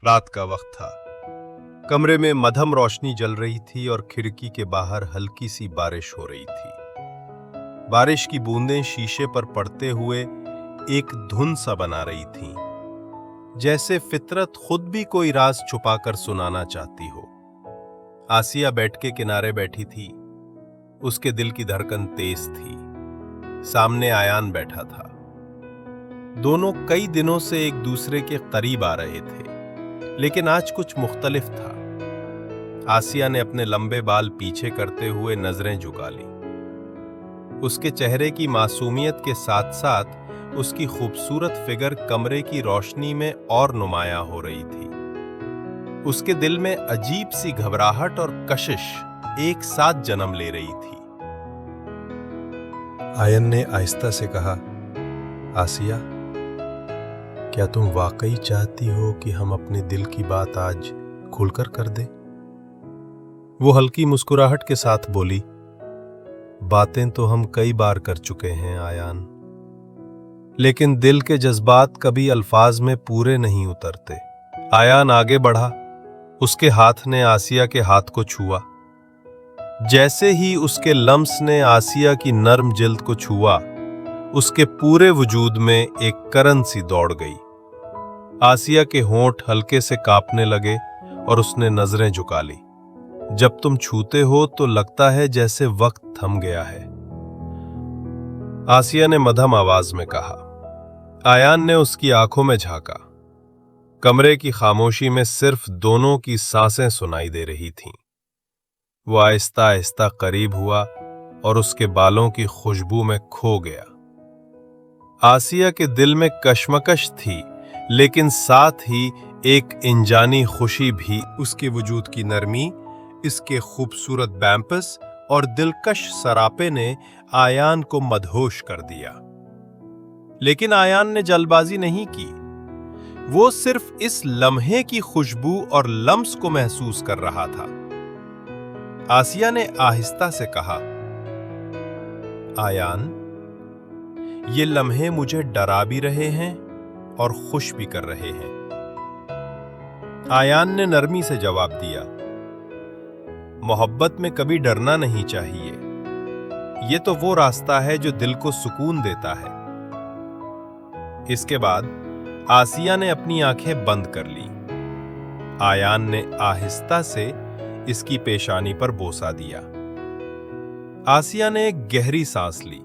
रात का वक्त था। कमरे में मध्यम रोशनी जल रही थी और खिड़की के बाहर हल्की सी बारिश हो रही थी। बारिश की बूंदें शीशे पर पड़ते हुए एक धुन सा बना रही थीं, जैसे फितरत खुद भी कोई राज छुपाकर सुनाना चाहती हो। आसिया बेड के किनारे बैठी थी। उसके दिल की धड़कन तेज थी। सामने आयान बैठा था। दोनों कई दिनों से एक दूसरे के करीब आ रहे थे, लेकिन आज कुछ मुख्तलिफ था। आसिया ने अपने लंबे बाल पीछे करते हुए नजरें झुका ली। उसके चेहरे की मासूमियत के साथ साथ उसकी खूबसूरत फिगर कमरे की रोशनी में और नुमायां हो रही थी। उसके दिल में अजीब सी घबराहट और कशिश एक साथ जन्म ले रही थी। आयन ने आहिस्ता से कहा, आसिया, क्या तुम वाकई चाहती हो कि हम अपने दिल की बात आज खुलकर कर दें? वो हल्की मुस्कुराहट के साथ बोली, बातें तो हम कई बार कर चुके हैं आयान, लेकिन दिल के जज्बात कभी अल्फाज में पूरे नहीं उतरते। आयान आगे बढ़ा। उसके हाथ ने आसिया के हाथ को छुआ। जैसे ही उसके लम्स ने आसिया की नर्म जिल्द को छुआ, उसके पूरे वजूद में एक करंट सी दौड़ गई। आसिया के होंठ हल्के से कांपने लगे और उसने नजरें झुका ली। जब तुम छूते हो तो लगता है जैसे वक्त थम गया है, आसिया ने मध्यम आवाज में कहा। आयान ने उसकी आंखों में झांका। कमरे की खामोशी में सिर्फ दोनों की सांसें सुनाई दे रही थीं। वो आहिस्ता आहिस्ता करीब हुआ और उसके बालों की खुशबू में खो गया। आसिया के दिल में कश्मकश थी, लेकिन साथ ही एक इंजानी खुशी भी। उसके वजूद की नरमी, इसके खूबसूरत बैंपस और दिलकश सरापे ने आयान को मदहोश कर दिया। लेकिन आयान ने जल्दबाजी नहीं की। वो सिर्फ इस लम्हे की खुशबू और लम्स को महसूस कर रहा था। आसिया ने आहिस्ता से कहा, आयान, ये लम्हे मुझे डरा भी रहे हैं और खुश भी कर रहे हैं। आयान ने नरमी से जवाब दिया, मोहब्बत में कभी डरना नहीं चाहिए। ये तो वो रास्ता है जो दिल को सुकून देता है। इसके बाद आसिया ने अपनी आंखें बंद कर ली। आयान ने आहिस्ता से इसकी पेशानी पर बोसा दिया। आसिया ने एक गहरी सांस ली,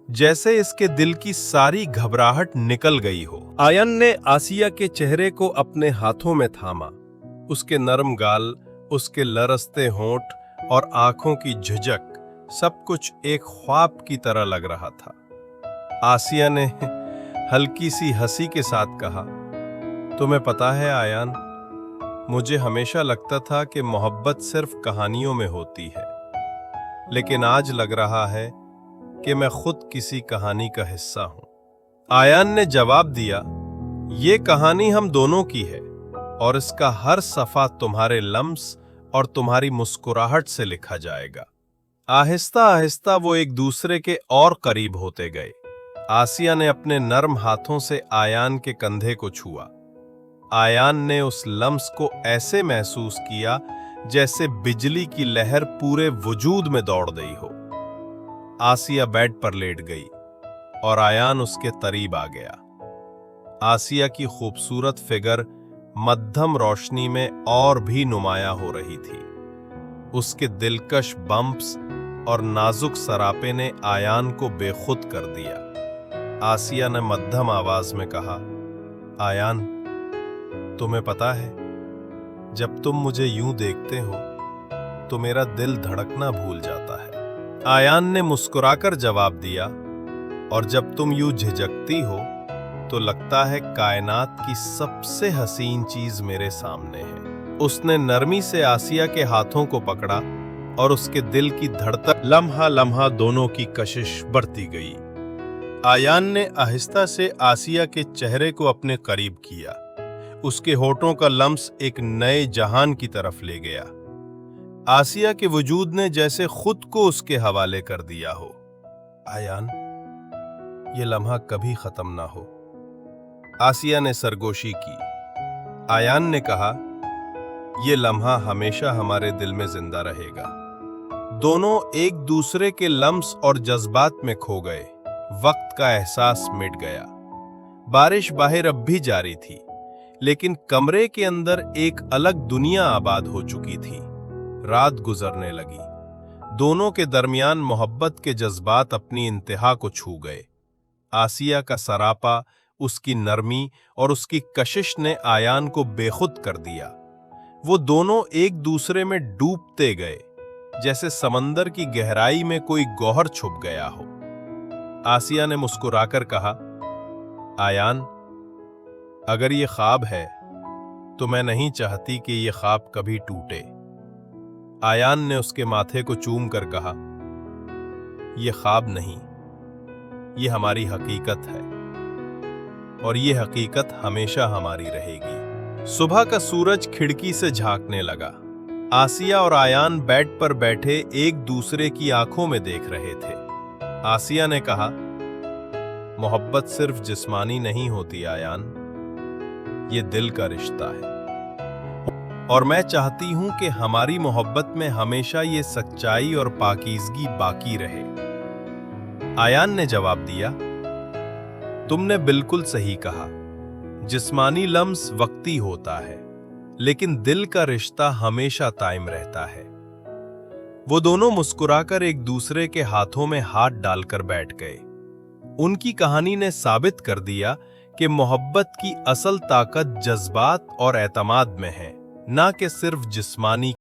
जैसे इसके दिल की सारी घबराहट निकल गई हो। आयन ने आसिया के चेहरे को अपने हाथों में थामा। उसके नरम गाल, उसके लरसते होंठ और आंखों की झिझक, सब कुछ एक ख्वाब की तरह लग रहा था। आसिया ने हल्की सी हंसी के साथ कहा, तुम्हें पता है आयान, मुझे हमेशा लगता था कि मोहब्बत सिर्फ कहानियों में होती है, लेकिन आज लग रहा है कि मैं खुद किसी कहानी का हिस्सा हूं। आयान ने जवाब दिया, ये कहानी हम दोनों की है और इसका हर सफा तुम्हारे लम्स और तुम्हारी मुस्कुराहट से लिखा जाएगा। आहिस्ता आहिस्ता वो एक दूसरे के और करीब होते गए। आसिया ने अपने नर्म हाथों से आयान के कंधे को छुआ। आयान ने उस लम्स को ऐसे महसूस किया जैसे बिजली की लहर पूरे वजूद में दौड़ गई हो। आसिया बेड पर लेट गई और आयान उसके करीब आ गया। आसिया की खूबसूरत फिगर मध्यम रोशनी में और भी नुमायां हो रही थी। उसके दिलकश बम्प्स और नाजुक सरापे ने आयान को बेखुद कर दिया। आसिया ने मध्यम आवाज में कहा, आयान, तुम्हें पता है, जब तुम मुझे यूं देखते हो तो मेरा दिल धड़कना भूल जाता है। आयान ने मुस्कुराकर जवाब दिया, और जब तुम यूं झिझकती हो तो लगता है कायनात की सबसे हसीन चीज मेरे सामने है। उसने नरमी से आसिया के हाथों को पकड़ा और उसके दिल की धड़कन लम्हा लम्हा दोनों की कशिश बढ़ती गई। आयान ने आहिस्ता से आसिया के चेहरे को अपने करीब किया। उसके होठों का लम्स एक नए जहान की तरफ ले गया। आसिया के वजूद ने जैसे खुद को उसके हवाले कर दिया हो। आयान, ये लम्हा कभी खत्म ना हो। आसिया ने सरगोशी की। आयान ने कहा, ये लम्हा हमेशा हमारे दिल में जिंदा रहेगा। दोनों एक दूसरे के लम्स और जज्बात में खो गए। वक्त का एहसास मिट गया। बारिश बाहर अब भी जारी थी, लेकिन कमरे के अंदर एक अलग दुनिया आबाद हो चुकी थी। रात गुजरने लगी। दोनों के दरमियान मोहब्बत के जज्बात अपनी इंतहा को छू गए। आसिया का सरापा, उसकी नरमी और उसकी कशिश ने आयान को बेखुद कर दिया। वो दोनों एक दूसरे में डूबते गए, जैसे समंदर की गहराई में कोई गौहर छुप गया हो। आसिया ने मुस्कुराकर कहा, आयान, अगर ये ख्वाब है तो मैं नहीं चाहती कि ये ख्वाब कभी टूटे। आयान ने उसके माथे को चूम कर कहा, ये ख्वाब नहीं, ये हमारी हकीकत है, और ये हकीकत हमेशा हमारी रहेगी। सुबह का सूरज खिड़की से झांकने लगा। आसिया और आयान बेड पर बैठे एक दूसरे की आंखों में देख रहे थे। आसिया ने कहा, मोहब्बत सिर्फ जिस्मानी नहीं होती आयान, ये दिल का रिश्ता है, और मैं चाहती हूं कि हमारी मोहब्बत में हमेशा ये सच्चाई और पाकीज़गी बाकी रहे। आयान ने जवाब दिया, तुमने बिल्कुल सही कहा। जिस्मानी लम्स वक्ती होता है, लेकिन दिल का रिश्ता हमेशा कायम रहता है। वो दोनों मुस्कुराकर एक दूसरे के हाथों में हाथ डालकर बैठ गए। उनकी कहानी ने साबित कर दिया कि मोहब्बत की असल ताकत जज्बात और एतमाद में है, ना कि सिर्फ जिस्मानी